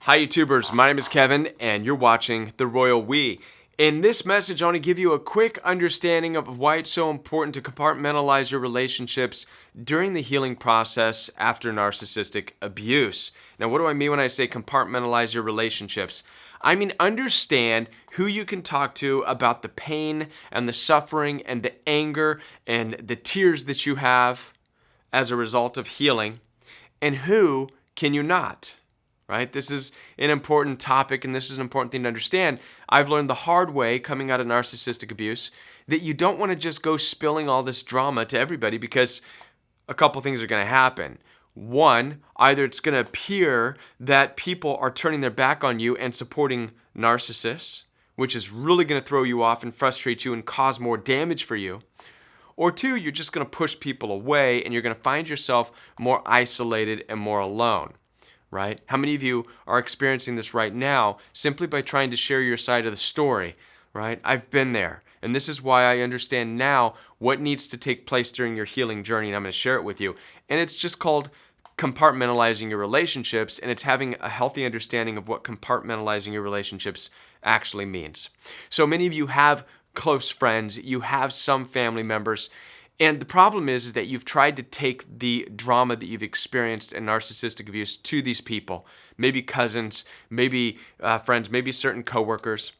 Hi YouTubers, my name is Kevin and you're watching The Royal We. In this message, I want to give you a quick understanding of why it's so important to compartmentalize your relationships during the healing process after narcissistic abuse. Now, what do I mean when I say compartmentalize your relationships? I mean understand who you can talk to about the pain and the suffering and the anger and the tears that you have as a result of healing, and who can you not? Right? This is an important topic, and this is an important thing to understand. I've learned the hard way coming out of narcissistic abuse that you don't want to just go spilling all this drama to everybody, because a couple things are going to happen. One, either it's going to appear that people are turning their back on you and supporting narcissists, which is really going to throw you off and frustrate you and cause more damage for you. Or two, you're just going to push people away and you're going to find yourself more isolated and more alone. Right? How many of you are experiencing this right now simply by trying to share your side of the story? Right? I've been there. And this is why I understand now what needs to take place during your healing journey, and I'm going to share it with you. And it's just called compartmentalizing your relationships, and it's having a healthy understanding of what compartmentalizing your relationships actually means. So many of you have close friends, you have some family members, and the problem is that you've tried to take the drama that you've experienced in narcissistic abuse to these people, maybe cousins, maybe friends, maybe certain coworkers.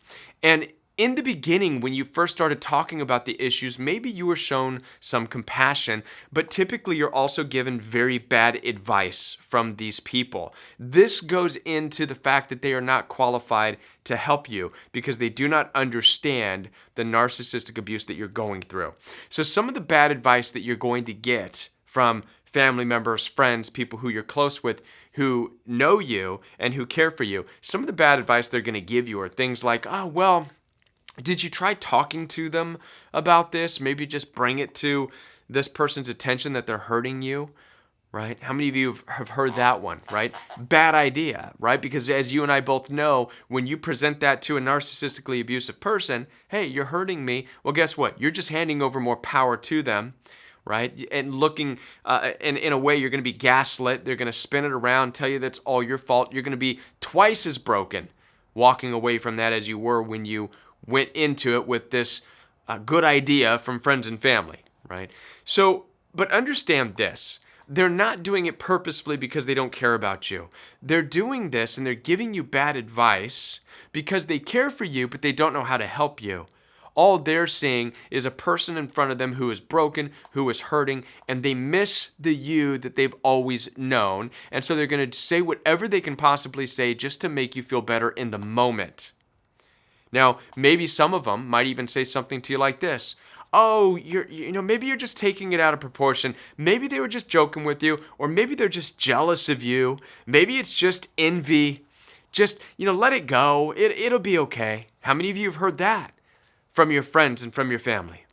And in the beginning, when you first started talking about the issues, maybe you were shown some compassion, but typically you're also given very bad advice from these people. This goes into the fact that they are not qualified to help you because they do not understand the narcissistic abuse that you're going through. So some of the bad advice that you're going to get from family members, friends, people who you're close with, who know you and who care for you, some of the bad advice they're going to give you are things like, oh, well, did you try talking to them about this? Maybe just bring it to this person's attention that they're hurting you, right? How many of you have heard that one, right? Bad idea, right? Because as you and I both know, when you present that to a narcissistically abusive person, hey, you're hurting me. Well, guess what? You're just handing over more power to them, right? And looking, in a way, you're going to be gaslit. They're going to spin it around, tell you that's all your fault. You're going to be twice as broken walking away from that as you were when you went into it with this good idea from friends and family, right? So, but understand this. They're not doing it purposefully because they don't care about you. They're doing this and they're giving you bad advice because they care for you, but they don't know how to help you. All they're seeing is a person in front of them who is broken, who is hurting, and they miss the you that they've always known. And so they're going to say whatever they can possibly say just to make you feel better in the moment. Now, maybe some of them might even say something to you like this. Oh, maybe you're just taking it out of proportion. Maybe they were just joking with you, or maybe they're just jealous of you. Maybe it's just envy. Just, let it go. It'll be okay. How many of you have heard that from your friends and from your family?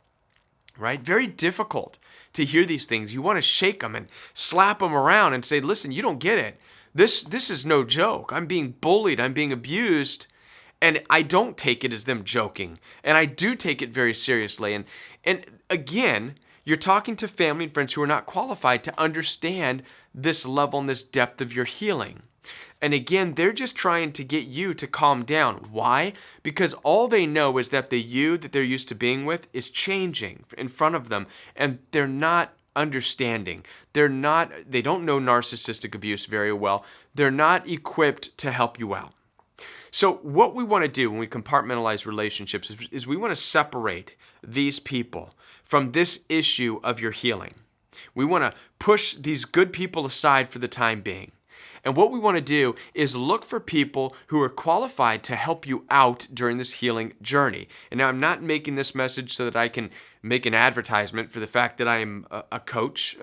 Right? Very difficult to hear these things. You want to shake them and slap them around and say, listen, you don't get it. This is no joke. I'm being bullied. I'm being abused. And I don't take it as them joking. And I do take it very seriously. And again, you're talking to family and friends who are not qualified to understand this level and this depth of your healing. And again, they're just trying to get you to calm down. Why? Because all they know is that the you that they're used to being with is changing in front of them. And they're not understanding. They don't know narcissistic abuse very well. They're not equipped to help you out. So what we want to do when we compartmentalize relationships is we want to separate these people from this issue of your healing. We want to push these good people aside for the time being. And what we want to do is look for people who are qualified to help you out during this healing journey. And now I'm not making this message so that I can make an advertisement for the fact that I am a coach,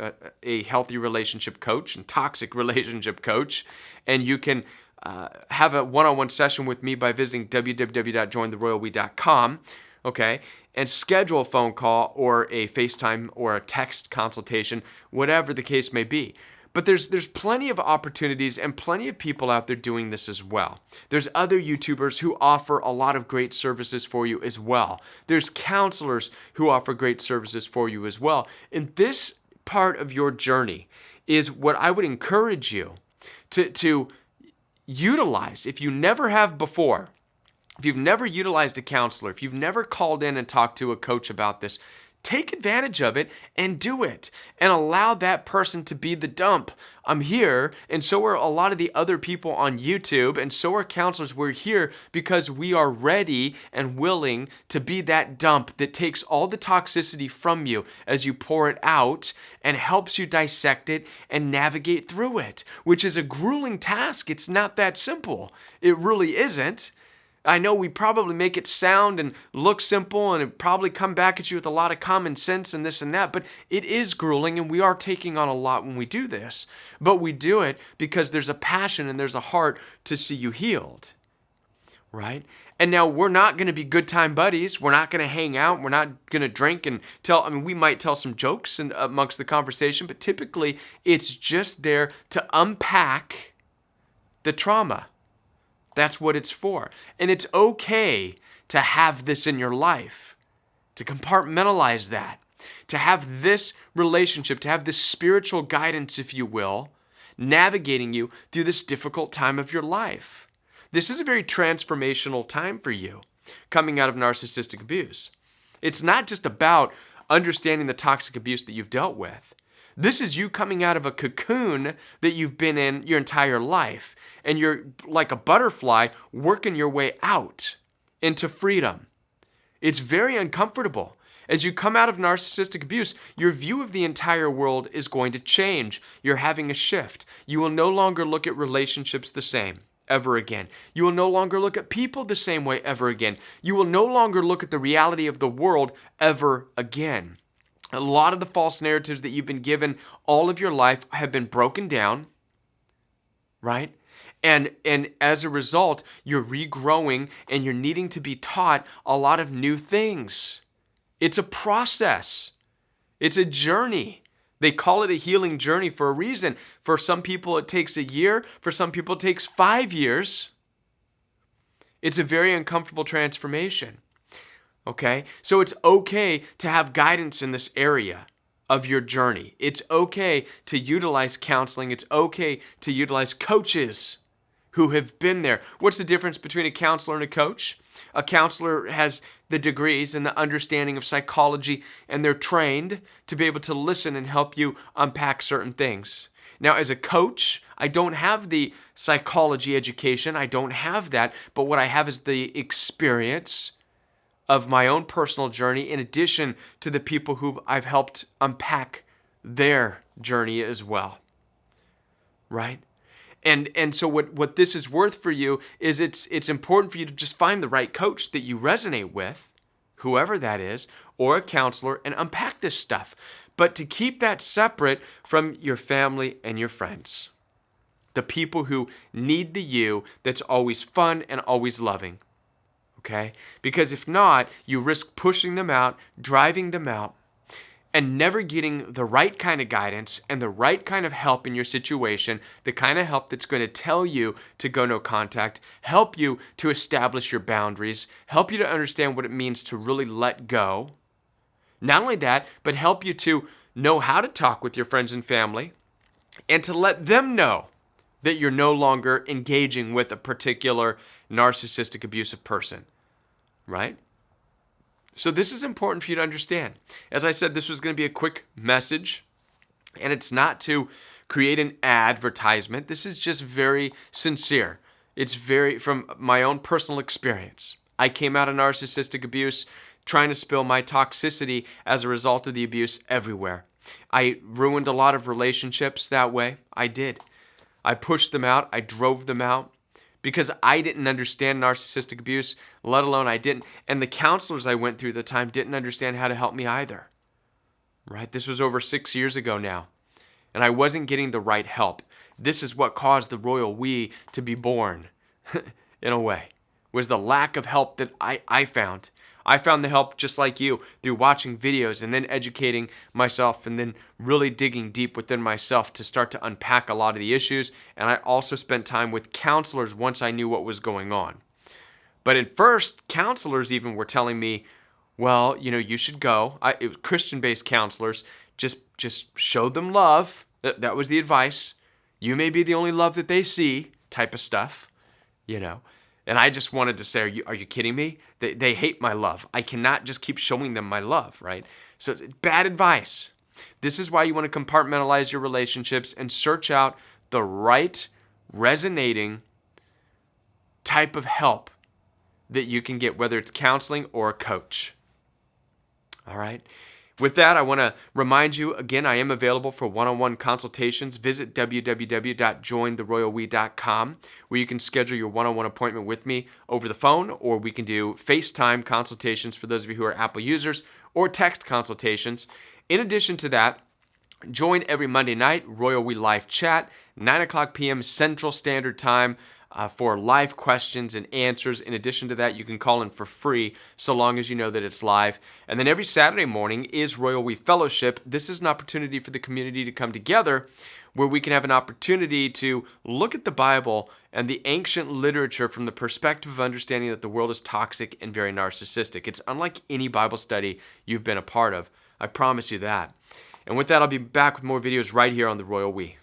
a healthy relationship coach and toxic relationship coach, and you can have a one-on-one session with me by visiting www.jointheroyalwe.com, okay, and schedule a phone call or a FaceTime or a text consultation, whatever the case may be. But there's plenty of opportunities and plenty of people out there doing this as well. There's other YouTubers who offer a lot of great services for you as well. There's counselors who offer great services for you as well. And this part of your journey is what I would encourage you to utilize, if you never have before, if you've never utilized a counselor, if you've never called in and talked to a coach about this, take advantage of it and do it and allow that person to be the dump. I'm here, and so are a lot of the other people on YouTube, and so are counselors. We're here because we are ready and willing to be that dump that takes all the toxicity from you as you pour it out and helps you dissect it and navigate through it, which is a grueling task. It's not that simple. It really isn't. I know we probably make it sound and look simple, and it probably come back at you with a lot of common sense and this and that, but it is grueling, and we are taking on a lot when we do this. But we do it because there's a passion and there's a heart to see you healed, right? And now we're not going to be good time buddies. We're not going to hang out. We're not going to drink and we might tell some jokes amongst the conversation, but typically it's just there to unpack the trauma. That's what it's for. And it's okay to have this in your life, to compartmentalize that, to have this relationship, to have this spiritual guidance, if you will, navigating you through this difficult time of your life. This is a very transformational time for you coming out of narcissistic abuse. It's not just about understanding the toxic abuse that you've dealt with. This is you coming out of a cocoon that you've been in your entire life, and you're like a butterfly working your way out into freedom. It's very uncomfortable. As you come out of narcissistic abuse, your view of the entire world is going to change. You're having a shift. You will no longer look at relationships the same ever again. You will no longer look at people the same way ever again. You will no longer look at the reality of the world ever again. A lot of the false narratives that you've been given all of your life have been broken down, right? And as a result, you're regrowing and you're needing to be taught a lot of new things. It's a process. It's a journey. They call it a healing journey for a reason. For some people, it takes a year. For some people, it takes 5 years. It's a very uncomfortable transformation. Okay? So it's okay to have guidance in this area of your journey. It's okay to utilize counseling. It's okay to utilize coaches who have been there. What's the difference between a counselor and a coach? A counselor has the degrees and the understanding of psychology, and they're trained to be able to listen and help you unpack certain things. Now, as a coach, I don't have the psychology education. I don't have that. But what I have is the experience of my own personal journey, in addition to the people who I've helped unpack their journey as well, right? And so what this is worth for you is it's important for you to just find the right coach that you resonate with, whoever that is, or a counselor, and unpack this stuff. But to keep that separate from your family and your friends, the people who need the you that's always fun and always loving. Okay? Because if not, you risk pushing them out, driving them out, and never getting the right kind of guidance and the right kind of help in your situation, the kind of help that's going to tell you to go no contact, help you to establish your boundaries, help you to understand what it means to really let go. Not only that, but help you to know how to talk with your friends and family and to let them know that you're no longer engaging with a particular narcissistic abusive person, right? So this is important for you to understand. As I said, this was going to be a quick message, and it's not to create an advertisement. This is just very sincere. It's very from my own personal experience. I came out of narcissistic abuse trying to spill my toxicity as a result of the abuse everywhere. I ruined a lot of relationships that way. I did. I pushed them out. I drove them out because I didn't understand narcissistic abuse, let alone I didn't. And the counselors I went through at the time didn't understand how to help me either. Right? This was over 6 years ago now. And I wasn't getting the right help. This is what caused the royal we to be born, in a way, was the lack of help that I found. I found the help just like you through watching videos and then educating myself and then really digging deep within myself to start to unpack a lot of the issues. And I also spent time with counselors once I knew what was going on. But at first, counselors even were telling me, well, you should go. It was Christian-based counselors. Just show them love. That was the advice. You may be the only love that they see. type of stuff, you know. And I just wanted to say, are you kidding me? They hate my love. I cannot just keep showing them my love, right? So bad advice. This is why you want to compartmentalize your relationships and search out the right resonating type of help that you can get, whether it's counseling or a coach. All right. With that, I want to remind you again, I am available for one-on-one consultations. Visit www.jointheroyalwe.com, where you can schedule your one-on-one appointment with me over the phone, or we can do FaceTime consultations for those of you who are Apple users, or text consultations. In addition to that, join every Monday night, Royal We Live Chat, 9 o'clock p.m. Central Standard Time, for live questions and answers. In addition to that, you can call in for free so long as you know that it's live. And then every Saturday morning is Royal We Fellowship. This is an opportunity for the community to come together where we can have an opportunity to look at the Bible and the ancient literature from the perspective of understanding that the world is toxic and very narcissistic. It's unlike any Bible study you've been a part of. I promise you that. And with that, I'll be back with more videos right here on the Royal We.